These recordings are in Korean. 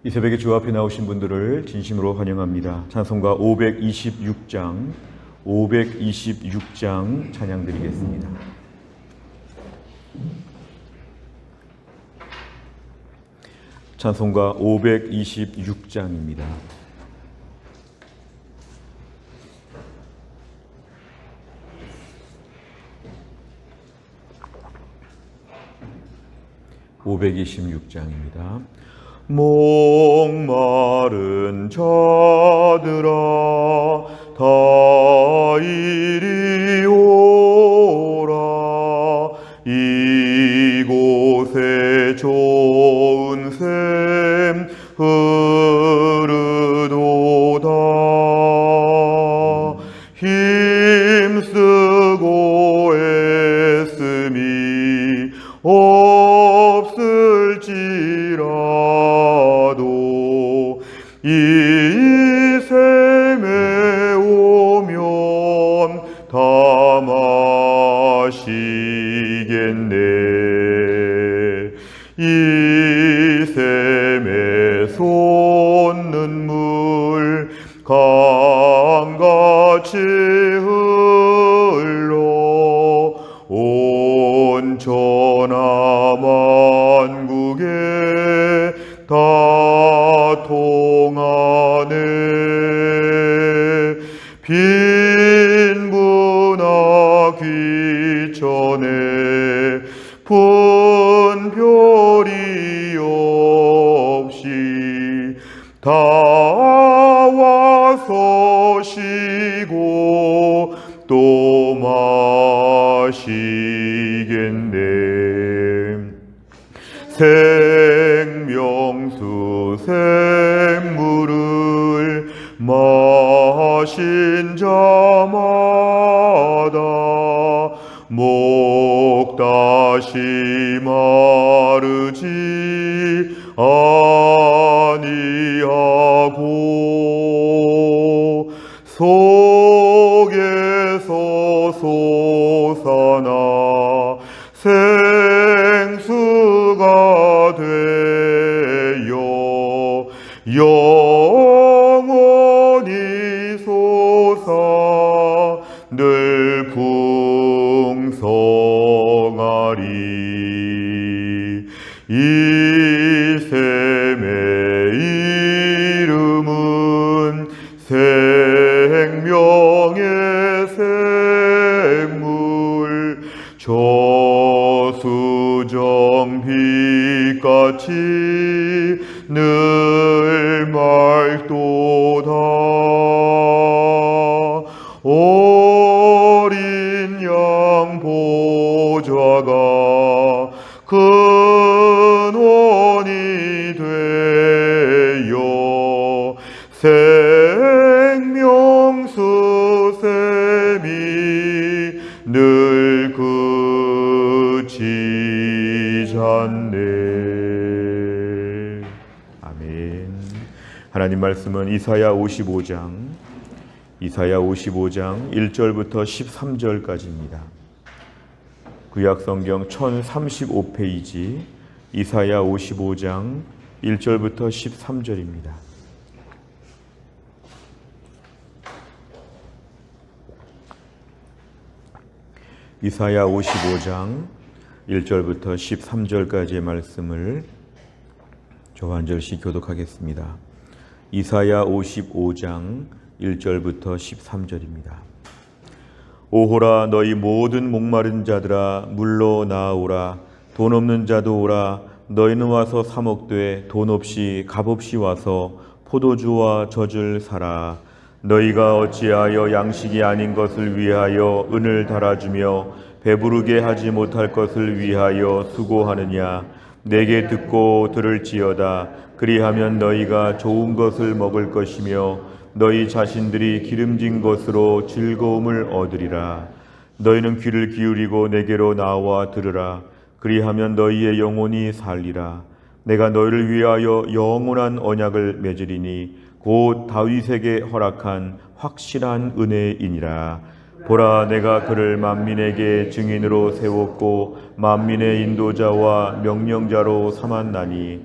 이 새벽에 주 앞에 나오신 분들을 진심으로 환영합니다. 찬송가 526장 찬양 드리겠습니다. 찬송가 526장입니다. (526장입니다) 목마른 자들아 다 이리 오라. 이곳에 좋은 샘 흐르도다. 힘쓰고 애씀이 없을지라도 이 샘에 오면 다 마시겠네. 이 샘에 솟는 물 강같이 흘러 온 천하만국에 다 통하네. 빈부나 귀천에 분별이 없이 다 와서 쉬고 또 마시겠네. 생명수 샘물을 마신 자마다 목 다시 마르지 아니하고 속에서 솟아나 생수가 되어 영원히 솟아 늘 풍성하리. 이 샘의 이름은 생명의 샘물, 저수정 빛같이 늘 맑도다. 어린 양 보좌가 근원이 되어 생명수 샘이 늘 그치지 않네. 아멘. 하나님 말씀은 이사야 55장 1절부터 13절까지입니다. 구약성경 1035페이지 이사야 55장 1절부터 13절입니다. 이사야 55장 1절부터 13절까지의 말씀을 저와 한 절씩 교독하겠습니다. 이사야 55장 1절부터 13절입니다. 오호라 너희 모든 목마른 자들아 물러 나아오라. 돈 없는 자도 오라. 너희는 와서 사 먹되 돈 없이 값없이 와서 포도주와 젖을 사라. 너희가 어찌하여 양식이 아닌 것을 위하여 은을 달아주며 배부르게 하지 못할 것을 위하여 수고하느냐. 내게 듣고 들을지어다. 그리하면 너희가 좋은 것을 먹을 것이며 너희 자신들이 기름진 것으로 즐거움을 얻으리라. 너희는 귀를 기울이고 내게로 나와 들으라. 그리하면 너희의 영혼이 살리라. 내가 너희를 위하여 영원한 언약을 맺으리니 곧 다윗에게 허락한 확실한 은혜이니라. 보라, 내가 그를 만민에게 증인으로 세웠고 만민의 인도자와 명령자로 삼았나니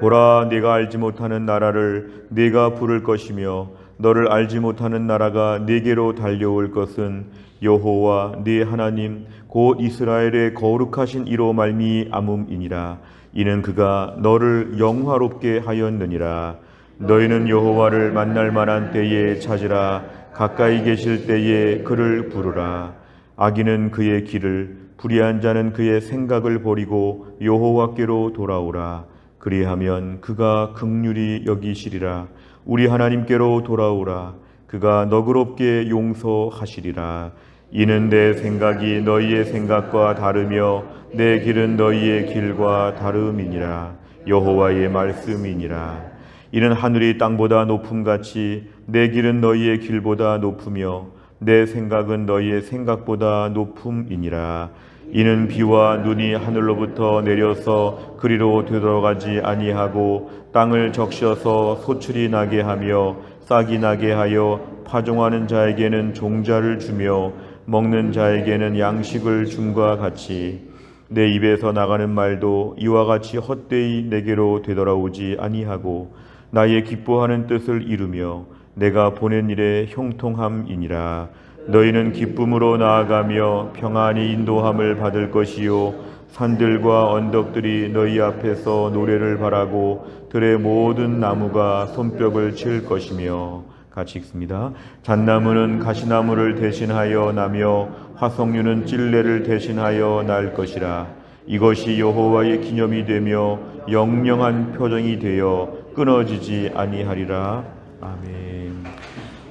보라, 네가 알지 못하는 나라를 네가 부를 것이며 너를 알지 못하는 나라가 네게로 달려올 것은 여호와 네 하나님 곧 이스라엘의 거룩하신 이로 말미암음이니라. 이는 그가 너를 영화롭게 하였느니라. 너희는 여호와를 만날 만한 때에 찾으라. 가까이 계실 때에 그를 부르라. 악인은 그의 길을, 불의한 자는 그의 생각을 버리고 여호와께로 돌아오라. 그리하면 그가 긍휼히 여기시리라. 우리 하나님께로 돌아오라. 그가 너그럽게 용서하시리라. 이는 내 생각이 너희의 생각과 다르며 내 길은 너희의 길과 다름이니라. 여호와의 말씀이니라. 이는 하늘이 땅보다 높음같이 내 길은 너희의 길보다 높으며 내 생각은 너희의 생각보다 높음이니라. 이는 비와 눈이 하늘로부터 내려서 그리로 되돌아가지 아니하고 땅을 적셔서 소출이 나게 하며 싹이 나게 하여 파종하는 자에게는 종자를 주며 먹는 자에게는 양식을 줌과 같이 내 입에서 나가는 말도 이와 같이 헛되이 내게로 되돌아오지 아니하고 나의 기뻐하는 뜻을 이루며 내가 보낸 일에 형통함이니라. 너희는 기쁨으로 나아가며 평안히 인도함을 받을 것이요 산들과 언덕들이 너희 앞에서 노래를 바라고 들의 모든 나무가 손뼉을 칠 것이며. 같이 읽습니다. 잣나무는 가시나무를 대신하여 나며 화석류는 찔레를 대신하여 날 것이라. 이것이 여호와의 기념이 되며 영영한 표정이 되어 끊어지지 아니하리라. 아멘.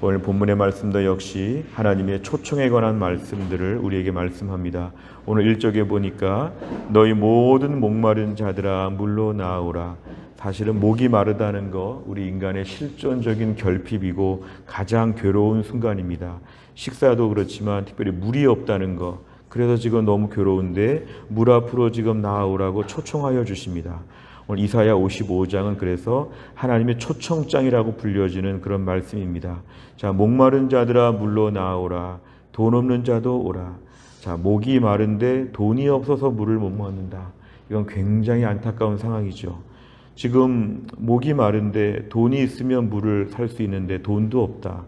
오늘 본문의 말씀도 역시 하나님의 초청에 관한 말씀들을 우리에게 말씀합니다. 오늘 1절에 보니까 너희 모든 목마른 자들아 물로 나오라. 사실은 목이 마르다는 거 우리 인간의 실존적인 결핍이고 가장 괴로운 순간입니다. 식사도 그렇지만 특별히 물이 없다는 거, 그래서 지금 너무 괴로운데 물 앞으로 지금 나아오라고 초청하여 주십니다. 오늘 이사야 55장은 그래서 하나님의 초청장이라고 불려지는 그런 말씀입니다. 자, 목마른 자들아 물로 나아오라. 돈 없는 자도 오라. 자, 목이 마른데 돈이 없어서 물을 못 먹는다. 이건 굉장히 안타까운 상황이죠. 지금 목이 마른데 돈이 있으면 물을 살 수 있는데 돈도 없다.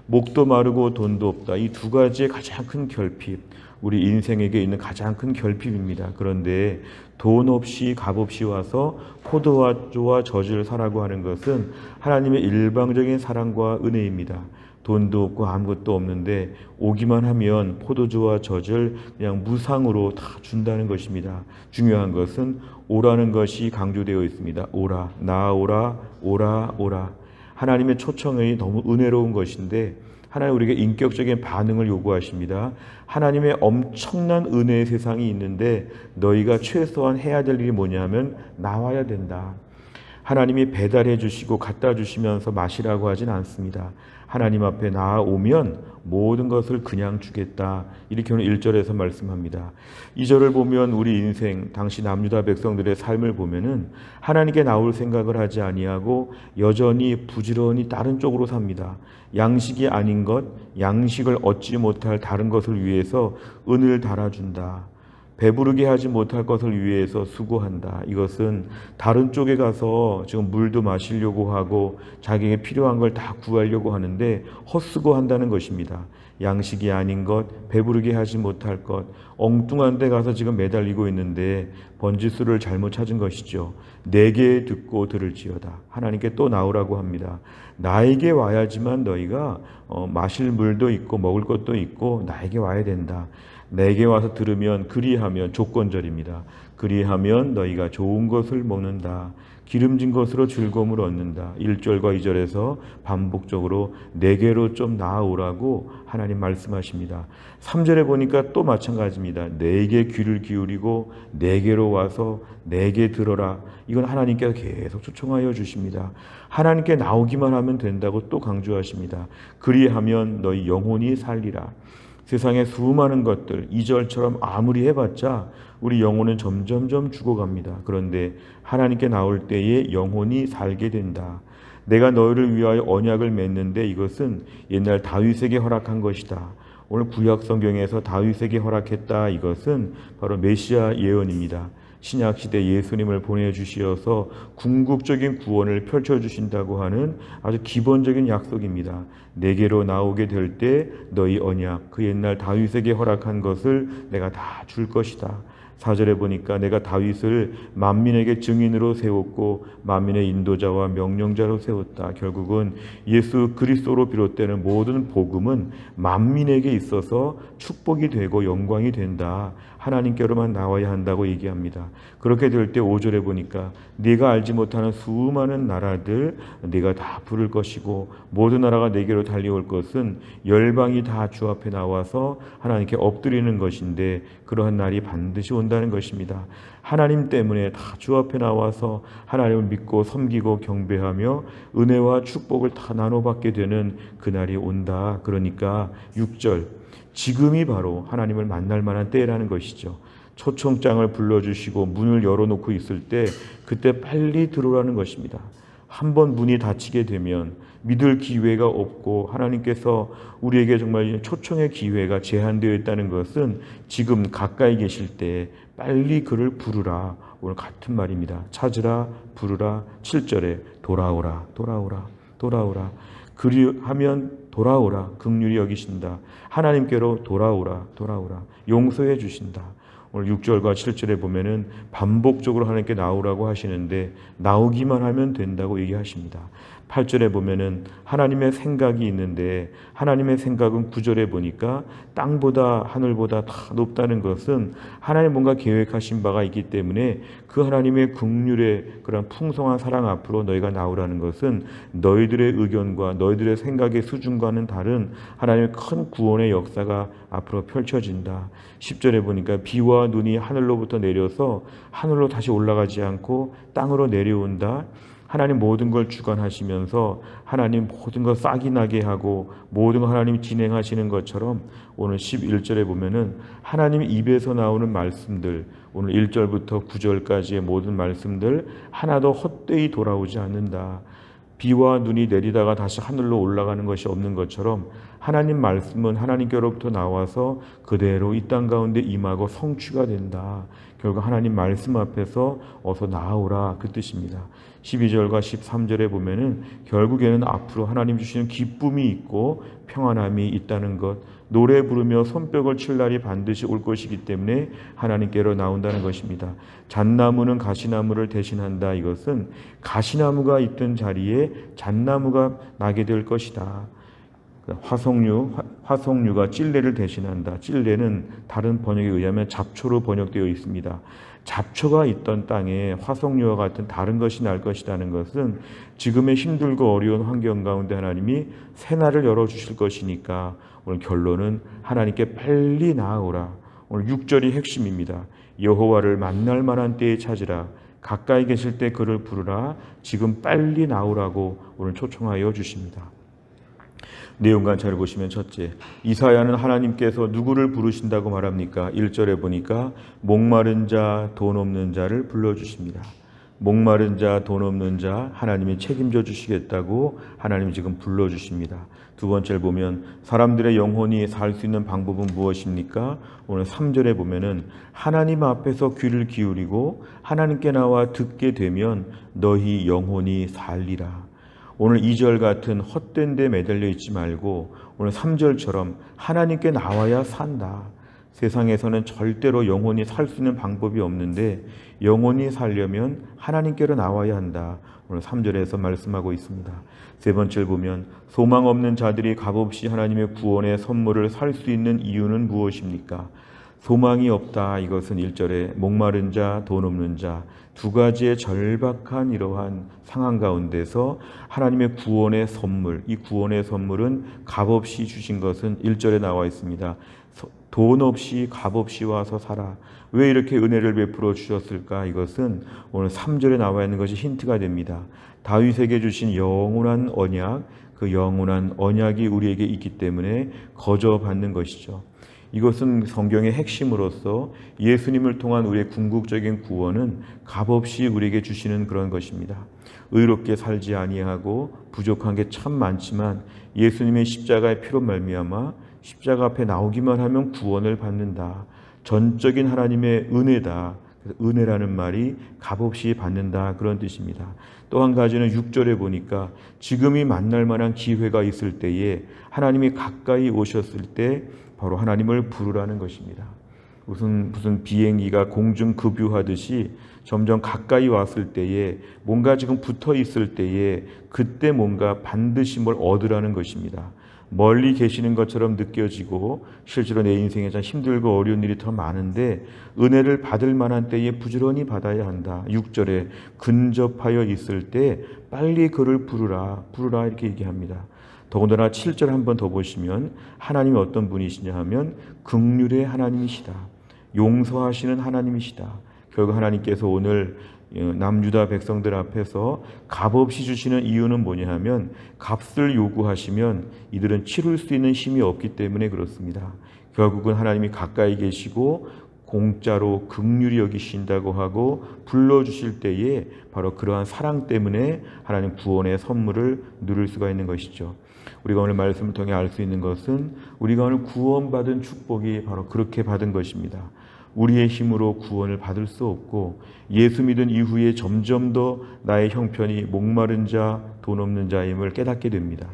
목도 마르고 돈도 없다. 이 두 가지의 가장 큰 결핍, 우리 인생에게 있는 가장 큰 결핍입니다. 그런데 돈 없이 값 없이 와서 포도주와 젖을 사라고 하는 것은 하나님의 일방적인 사랑과 은혜입니다. 돈도 없고 아무것도 없는데 오기만 하면 포도주와 젖을 그냥 무상으로 다 준다는 것입니다. 중요한 것은 오라는 것이 강조되어 있습니다. 오라, 나아오라, 오라, 오라. 하나님의 초청이 너무 은혜로운 것인데 하나님 우리에게 인격적인 반응을 요구하십니다. 하나님의 엄청난 은혜의 세상이 있는데 너희가 최소한 해야 될 일이 뭐냐면 나와야 된다. 하나님이 배달해 주시고 갖다 주시면서 마시라고 하진 않습니다. 하나님 앞에 나아오면 모든 것을 그냥 주겠다. 이렇게 오늘 1절에서 말씀합니다. 2절을 보면 우리 인생, 당시 남유다 백성들의 삶을 보면은 하나님께 나올 생각을 하지 아니하고 여전히 부지런히 다른 쪽으로 삽니다. 양식이 아닌 것, 양식을 얻지 못할 다른 것을 위해서 은을 달아준다. 배부르게 하지 못할 것을 위해서 수고한다. 이것은 다른 쪽에 가서 지금 물도 마시려고 하고 자기에게 필요한 걸 다 구하려고 하는데 헛수고한다는 것입니다. 양식이 아닌 것, 배부르게 하지 못할 것, 엉뚱한 데 가서 지금 매달리고 있는데 번지수를 잘못 찾은 것이죠. 내게 듣고 들을지어다. 하나님께 또 나오라고 합니다. 나에게 와야지만 너희가 마실 물도 있고 먹을 것도 있고 나에게 와야 된다. 내게 와서 들으면 그리하면 조건절입니다. 그리하면 너희가 좋은 것을 먹는다. 기름진 것으로 즐거움을 얻는다. 1절과 2절에서 반복적으로 내게로 좀 나아오라고 하나님 말씀하십니다. 3절에 보니까 또 마찬가지입니다. 내게 귀를 기울이고 내게로 와서 내게 들어라. 이건 하나님께서 계속 초청하여 주십니다. 하나님께 나오기만 하면 된다고 또 강조하십니다. 그리하면 너희 영혼이 살리라. 세상의 수많은 것들 2절처럼 아무리 해봤자 우리 영혼은 점점점 죽어갑니다. 그런데 하나님께 나올 때에 영혼이 살게 된다. 내가 너희를 위하여 언약을 맺는데 이것은 옛날 다윗에게 허락한 것이다. 오늘 구약 성경에서 다윗에게 허락했다. 이것은 바로 메시아 예언입니다. 신약시대 예수님을 보내주시어서 궁극적인 구원을 펼쳐주신다고 하는 아주 기본적인 약속입니다. 내게로 나오게 될 때 너희 언약, 그 옛날 다윗에게 허락한 것을 내가 다 줄 것이다. 4절에 보니까 내가 다윗을 만민에게 증인으로 세웠고 만민의 인도자와 명령자로 세웠다. 결국은 예수 그리스도로 비롯되는 모든 복음은 만민에게 있어서 축복이 되고 영광이 된다. 하나님께로만 나와야 한다고 얘기합니다. 그렇게 될 때 5절에 보니까 네가 알지 못하는 수많은 나라들 네가 다 부를 것이고 모든 나라가 내게로 달려올 것은 열방이 다 주 앞에 나와서 하나님께 엎드리는 것인데 그러한 날이 반드시 온다는 것입니다. 하나님 때문에 다 주 앞에 나와서 하나님을 믿고 섬기고 경배하며 은혜와 축복을 다 나눠받게 되는 그날이 온다. 그러니까 6절 지금이 바로 하나님을 만날 만한 때라는 것이죠. 초청장을 불러주시고 문을 열어놓고 있을 때 그때 빨리 들어오라는 것입니다. 한번 문이 닫히게 되면 믿을 기회가 없고 하나님께서 우리에게 정말 초청의 기회가 제한되어 있다는 것은 지금 가까이 계실 때 빨리 그를 부르라. 오늘 같은 말입니다. 찾으라, 부르라. 7절에 돌아오라, 돌아오라, 돌아오라. 그리하면 돌아오라. 긍휼히 여기신다. 하나님께로 돌아오라, 돌아오라. 용서해 주신다. 오늘 6절과 7절에 보면은 반복적으로 하나님께 나오라고 하시는데 나오기만 하면 된다고 얘기하십니다. 8절에 보면은 하나님의 생각이 있는데 하나님의 생각은 9절에 보니까 땅보다 하늘보다 다 높다는 것은 하나님 뭔가 계획하신 바가 있기 때문에 그 하나님의 긍휼의 그런 풍성한 사랑 앞으로 너희가 나오라는 것은 너희들의 의견과 너희들의 생각의 수준과는 다른 하나님의 큰 구원의 역사가 앞으로 펼쳐진다. 10절에 보니까 비와 눈이 하늘로부터 내려서 하늘로 다시 올라가지 않고 땅으로 내려온다. 하나님 모든 걸 주관하시면서 하나님 모든 걸 싹이 나게 하고 모든 걸 하나님이 진행하시는 것처럼 오늘 11절에 보면은 하나님 입에서 나오는 말씀들 오늘 1절부터 9절까지의 모든 말씀들 하나도 헛되이 돌아오지 않는다. 비와 눈이 내리다가 다시 하늘로 올라가는 것이 없는 것처럼 하나님 말씀은 하나님께로부터 나와서 그대로 이 땅 가운데 임하고 성취가 된다. 결국 하나님 말씀 앞에서 어서 나오라 그 뜻입니다. 12절과 13절에 보면은 결국에는 앞으로 하나님 주시는 기쁨이 있고 평안함이 있다는 것, 노래 부르며 손뼉을 칠 날이 반드시 올 것이기 때문에 하나님께로 나온다는 것입니다. 잣나무는 가시나무를 대신한다. 이것은 가시나무가 있던 자리에 잣나무가 나게 될 것이다. 화석류가 찔레를 대신한다. 찔레는 다른 번역에 의하면 잡초로 번역되어 있습니다. 잡초가 있던 땅에 화석류와 같은 다른 것이 날 것이라는 것은 지금의 힘들고 어려운 환경 가운데 하나님이 새날을 열어주실 것이니까 오늘 결론은 하나님께 빨리 나아오라. 오늘 6절이 핵심입니다. 여호와를 만날 만한 때에 찾으라. 가까이 계실 때 그를 부르라. 지금 빨리 나오라고 오늘 초청하여 주십니다. 내용 관찰을 보시면 첫째, 이사야는 하나님께서 누구를 부르신다고 말합니까? 1절에 보니까 목마른 자, 돈 없는 자를 불러주십니다. 목마른 자, 돈 없는 자 하나님이 책임져 주시겠다고 하나님이 지금 불러주십니다. 두 번째를 보면 사람들의 영혼이 살 수 있는 방법은 무엇입니까? 오늘 3절에 보면은 하나님 앞에서 귀를 기울이고 하나님께 나와 듣게 되면 너희 영혼이 살리라. 오늘 2절 같은 헛된 데 매달려 있지 말고 오늘 3절처럼 하나님께 나와야 산다. 세상에서는 절대로 영혼이 살 수 있는 방법이 없는데 영혼이 살려면 하나님께로 나와야 한다. 오늘 3절에서 말씀하고 있습니다. 세 번째를 보면 소망 없는 자들이 값없이 하나님의 구원의 선물을 살 수 있는 이유는 무엇입니까? 소망이 없다. 이것은 1절에 목마른 자, 돈 없는 자 두 가지의 절박한 이러한 상황 가운데서 하나님의 구원의 선물, 이 구원의 선물은 값없이 주신 것은 1절에 나와 있습니다. 돈 없이 값없이 와서 살아. 왜 이렇게 은혜를 베풀어 주셨을까? 이것은 오늘 3절에 나와 있는 것이 힌트가 됩니다. 다윗에게 주신 영원한 언약, 그 영원한 언약이 우리에게 있기 때문에 거저 받는 것이죠. 이것은 성경의 핵심으로서 예수님을 통한 우리의 궁극적인 구원은 값없이 우리에게 주시는 그런 것입니다. 의롭게 살지 아니하고 부족한 게 참 많지만 예수님의 십자가의 피로 말미암아 십자가 앞에 나오기만 하면 구원을 받는다. 전적인 하나님의 은혜다. 그래서 은혜라는 말이 값없이 받는다 그런 뜻입니다. 또 한 가지는 6절에 보니까 지금이 만날 만한 기회가 있을 때에 하나님이 가까이 오셨을 때 바로 하나님을 부르라는 것입니다. 무슨 비행기가 공중 급유하듯이 점점 가까이 왔을 때에 뭔가 지금 붙어 있을 때에 그때 뭔가 반드시 뭘 얻으라는 것입니다. 멀리 계시는 것처럼 느껴지고 실제로 내 인생에 참 힘들고 어려운 일이 더 많은데 은혜를 받을 만한 때에 부지런히 받아야 한다. 6절에 근접하여 있을 때 빨리 그를 부르라 이렇게 얘기합니다. 더군다나 7절 한번 더 보시면 하나님이 어떤 분이시냐 하면 긍휼의 하나님이시다. 용서하시는 하나님이시다. 결국 하나님께서 오늘 남유다 백성들 앞에서 값없이 주시는 이유는 뭐냐 하면 값을 요구하시면 이들은 치룰 수 있는 힘이 없기 때문에 그렇습니다. 결국은 하나님이 가까이 계시고 공짜로 긍휼히 여기신다고 하고 불러주실 때에 바로 그러한 사랑 때문에 하나님 구원의 선물을 누릴 수가 있는 것이죠. 우리가 오늘 말씀을 통해 알 수 있는 것은 우리가 오늘 구원받은 축복이 바로 그렇게 받은 것입니다. 우리의 힘으로 구원을 받을 수 없고 예수 믿은 이후에 점점 더 나의 형편이 목마른 자, 돈 없는 자임을 깨닫게 됩니다.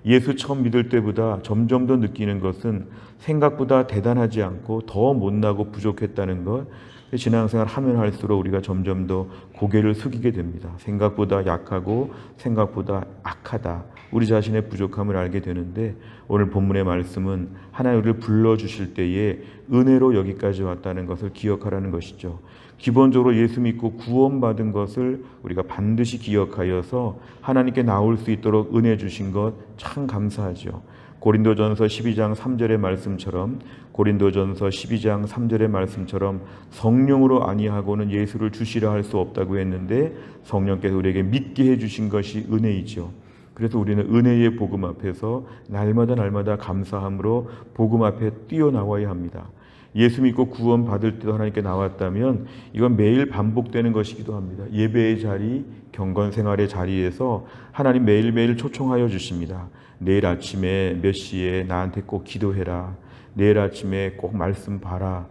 예수 처음 믿을 때보다 점점 더 느끼는 것은 생각보다 대단하지 않고 더 못나고 부족했다는 것. 신앙생활 하면 할수록 우리가 점점 더 고개를 숙이게 됩니다. 생각보다 약하고 생각보다 악하다. 우리 자신의 부족함을 알게 되는데 오늘 본문의 말씀은 하나님 우리를 불러주실 때에 은혜로 여기까지 왔다는 것을 기억하라는 것이죠. 기본적으로 예수 믿고 구원받은 것을 우리가 반드시 기억하여서 하나님께 나올 수 있도록 은혜 주신 것 참 감사하죠. 고린도전서 12장 3절의 말씀처럼 고린도전서 12장 3절의 말씀처럼 성령으로 아니하고는 예수를 주시라 할 수 없다고 했는데 성령께서 우리에게 믿게 해주신 것이 은혜이죠. 그래서 우리는 은혜의 복음 앞에서 날마다 감사함으로 복음 앞에 뛰어나와야 합니다. 예수 믿고 구원받을 때도 하나님께 나왔다면 이건 매일 반복되는 것이기도 합니다. 예배의 자리, 경건생활의 자리에서 하나님 매일매일 초청하여 주십니다. 내일 아침에 몇 시에 나한테 꼭 기도해라. 내일 아침에 꼭 말씀 봐라.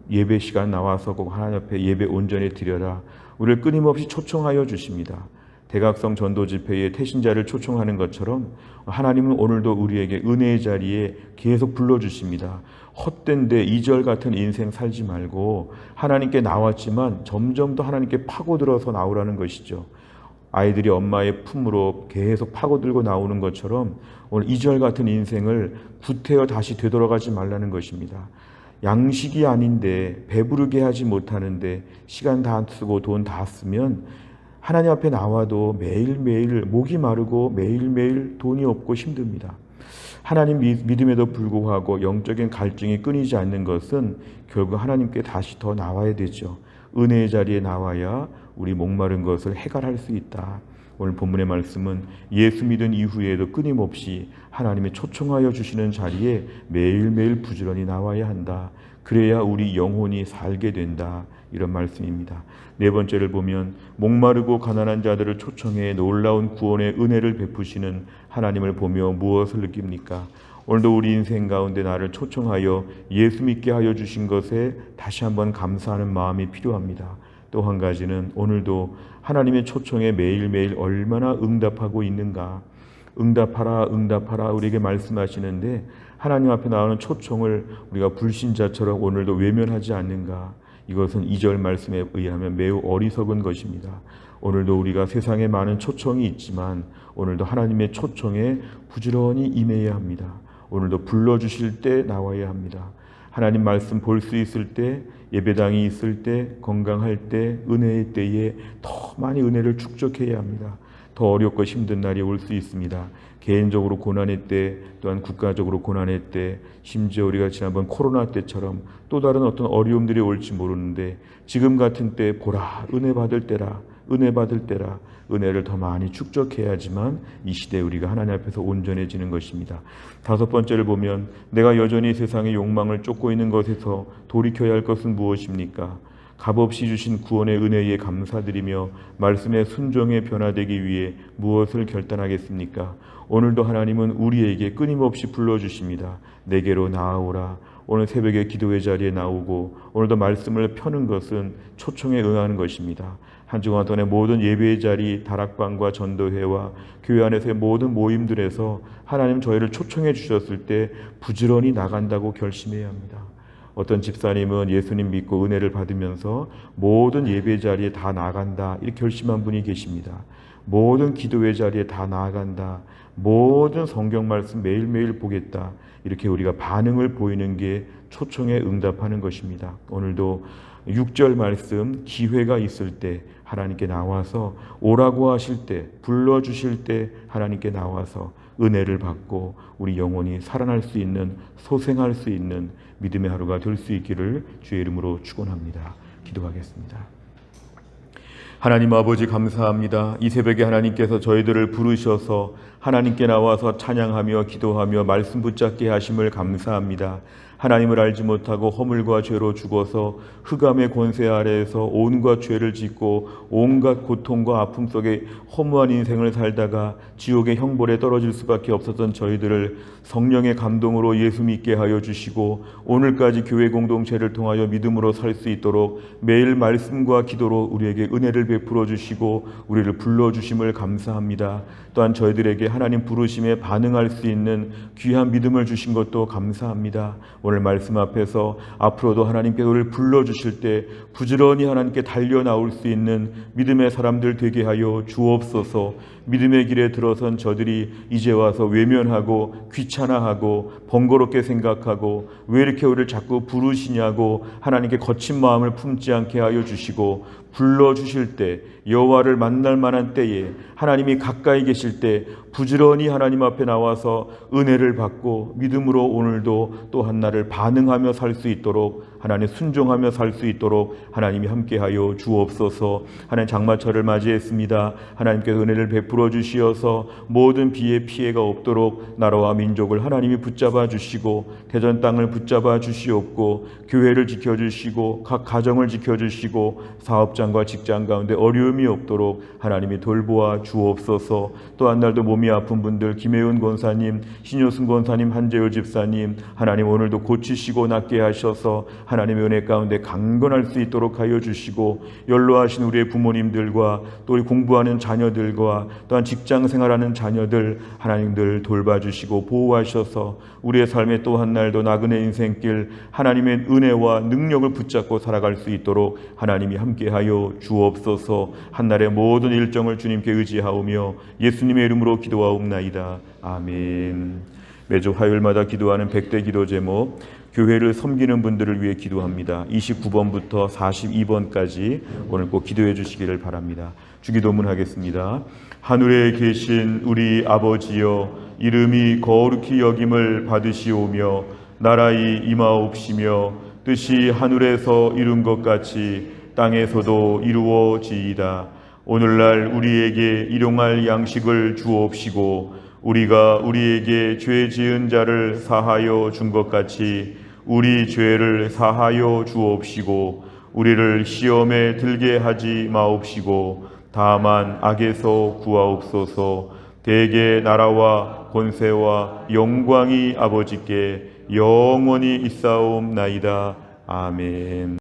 예배 시간 나와서 꼭 하나님 앞에 예배 온전히 드려라. 우리를 끊임없이 초청하여 주십니다. 대각성 전도 집회에 태신자를 초청하는 것처럼 하나님은 오늘도 우리에게 은혜의 자리에 계속 불러주십니다. 헛된데 이절 같은 인생 살지 말고 하나님께 나왔지만 점점 더 하나님께 파고들어서 나오라는 것이죠. 아이들이 엄마의 품으로 계속 파고들고 나오는 것처럼 오늘 이절 같은 인생을 구태여 다시 되돌아가지 말라는 것입니다. 양식이 아닌데 배부르게 하지 못하는데 시간 다 쓰고 돈 다 쓰면 하나님 앞에 나와도 매일매일 목이 마르고 매일매일 돈이 없고 힘듭니다. 하나님 믿음에도 불구하고 영적인 갈증이 끊이지 않는 것은 결국 하나님께 다시 더 나와야 되죠. 은혜의 자리에 나와야 우리 목마른 것을 해결할 수 있다. 오늘 본문의 말씀은 예수 믿은 이후에도 끊임없이 하나님의 초청하여 주시는 자리에 매일매일 부지런히 나와야 한다. 그래야 우리 영혼이 살게 된다. 이런 말씀입니다. 네 번째를 보면 목마르고 가난한 자들을 초청해 놀라운 구원의 은혜를 베푸시는 하나님을 보며 무엇을 느낍니까? 오늘도 우리 인생 가운데 나를 초청하여 예수 믿게 하여 주신 것에 다시 한번 감사하는 마음이 필요합니다. 또 한 가지는 오늘도 하나님의 초청에 매일매일 얼마나 응답하고 있는가. 응답하라 우리에게 말씀하시는데 하나님 앞에 나오는 초청을 우리가 불신자처럼 오늘도 외면하지 않는가. 이것은 2절 말씀에 의하면 매우 어리석은 것입니다. 오늘도 우리가 세상에 많은 초청이 있지만 오늘도 하나님의 초청에 부지런히 임해야 합니다. 오늘도 불러주실 때 나와야 합니다. 하나님 말씀 볼 수 있을 때, 예배당이 있을 때, 건강할 때, 은혜의 때에 더 많이 은혜를 축적해야 합니다. 더 어렵고 힘든 날이 올 수 있습니다. 개인적으로 고난의 때, 또한 국가적으로 고난의 때, 심지어 우리가 지난번 코로나 때처럼 또 다른 어떤 어려움들이 올지 모르는데 지금 같은 때 보라, 은혜 받을 때라, 은혜 받을 때라. 은혜를 더 많이 축적해야지만 이 시대에 우리가 하나님 앞에서 온전해지는 것입니다. 다섯 번째를 보면 내가 여전히 세상의 욕망을 쫓고 있는 것에서 돌이켜야 할 것은 무엇입니까? 값없이 주신 구원의 은혜에 감사드리며 말씀의 순종에 변화되기 위해 무엇을 결단하겠습니까? 오늘도 하나님은 우리에게 끊임없이 불러주십니다. 내게로 나아오라. 오늘 새벽에 기도의 자리에 나오고 오늘도 말씀을 펴는 것은 초청에 응하는 것입니다. 한 주간 동안의 모든 예배의 자리, 다락방과 전도회와 교회 안에서의 모든 모임들에서 하나님 저희를 초청해 주셨을 때 부지런히 나간다고 결심해야 합니다. 어떤 집사님은 예수님 믿고 은혜를 받으면서 모든 예배 자리에 다 나간다 이렇게 결심한 분이 계십니다. 모든 기도회 자리에 다 나아간다. 모든 성경 말씀 매일매일 보겠다. 이렇게 우리가 반응을 보이는 게 초청에 응답하는 것입니다. 오늘도 6절 말씀 기회가 있을 때 하나님께 나와서 오라고 하실 때 불러주실 때 하나님께 나와서 은혜를 받고 우리 영혼이 살아날 수 있는 소생할 수 있는 믿음의 하루가 될 수 있기를 주의 이름으로 축원합니다. 기도하겠습니다. 하나님 아버지 감사합니다. 이 새벽에 하나님께서 저희들을 부르셔서 하나님께 나와서 찬양하며 기도하며 말씀 붙잡게 하심을 감사합니다. 하나님을 알지 못하고 허물과 죄로 죽어서 흑암의 권세 아래에서 온갖 죄를 짓고 온갖 고통과 아픔 속에 허무한 인생을 살다가 지옥의 형벌에 떨어질 수밖에 없었던 저희들을 성령의 감동으로 예수 믿게 하여 주시고 오늘까지 교회 공동체를 통하여 믿음으로 살 수 있도록 매일 말씀과 기도로 우리에게 은혜를 베풀어 주시고 우리를 불러주심을 감사합니다. 또한 저희들에게 하나님 부르심에 반응할 수 있는 귀한 믿음을 주신 것도 감사합니다. 오늘 말씀 앞에서 앞으로도 하나님께서 우리를 불러주실 때 부지런히 하나님께 달려 나올 수 있는 믿음의 사람들 되게 하여 주옵소서. 믿음의 길에 들어선 저들이 이제 와서 외면하고 귀찮아하고 번거롭게 생각하고 왜 이렇게 우리를 자꾸 부르시냐고 하나님께 거친 마음을 품지 않게 하여 주시고 불러주실 때 여호와를 만날 만한 때에 하나님이 가까이 계실 때 부지런히 하나님 앞에 나와서 은혜를 받고 믿음으로 오늘도 또 한 날을 반응하며 살 수 있도록 하나님 순종하며 살 수 있도록 하나님이 함께하여 주옵소서. 하나님 장마철을 맞이했습니다. 하나님께서 은혜를 베풀어 주시어서 모든 비의 피해가 없도록 나라와 민족을 하나님이 붙잡아 주시고 대전 땅을 붙잡아 주시옵고 교회를 지켜주시고 각 가정을 지켜주시고 사업장과 직장 가운데 어려움이 없도록 하나님이 돌보아 주옵소서. 또 한 날도 몸이 아픈 분들 김혜은 권사님, 신효승 권사님, 한재호 집사님 하나님 오늘도 고치시고 낫게 하셔서 하나님의 은혜 가운데 강건할 수 있도록 하여 주시고 연로하신 우리의 부모님들과 또 우리 공부하는 자녀들과 또한 직장 생활하는 자녀들 하나님들 돌봐주시고 보호하셔서 우리의 삶에 또 한 날도 나그네 인생길 하나님의 은혜와 능력을 붙잡고 살아갈 수 있도록 하나님이 함께하여 주옵소서. 한날의 모든 일정을 주님께 의지하오며 예수님의 이름으로 기도하옵나이다. 아멘. 매주 화요일마다 기도하는 100대 기도 제목 교회를 섬기는 분들을 위해 기도합니다. 29번부터 42번까지 오늘 꼭 기도해 주시기를 바랍니다. 주기도문 하겠습니다. 하늘에 계신 우리 아버지여 이름이 거룩히 여김을 받으시오며 나라의 임하옵시며 뜻이 하늘에서 이룬 것 같이 땅에서도 이루어지이다. 오늘날 우리에게 일용할 양식을 주옵시고 우리가 우리에게 죄 지은 자를 사하여 준 것 같이 우리 죄를 사하여 주옵시고 우리를 시험에 들게 하지 마옵시고 다만 악에서 구하옵소서. 대개 나라와 권세와 영광이 아버지께 영원히 있사옵나이다. 아멘.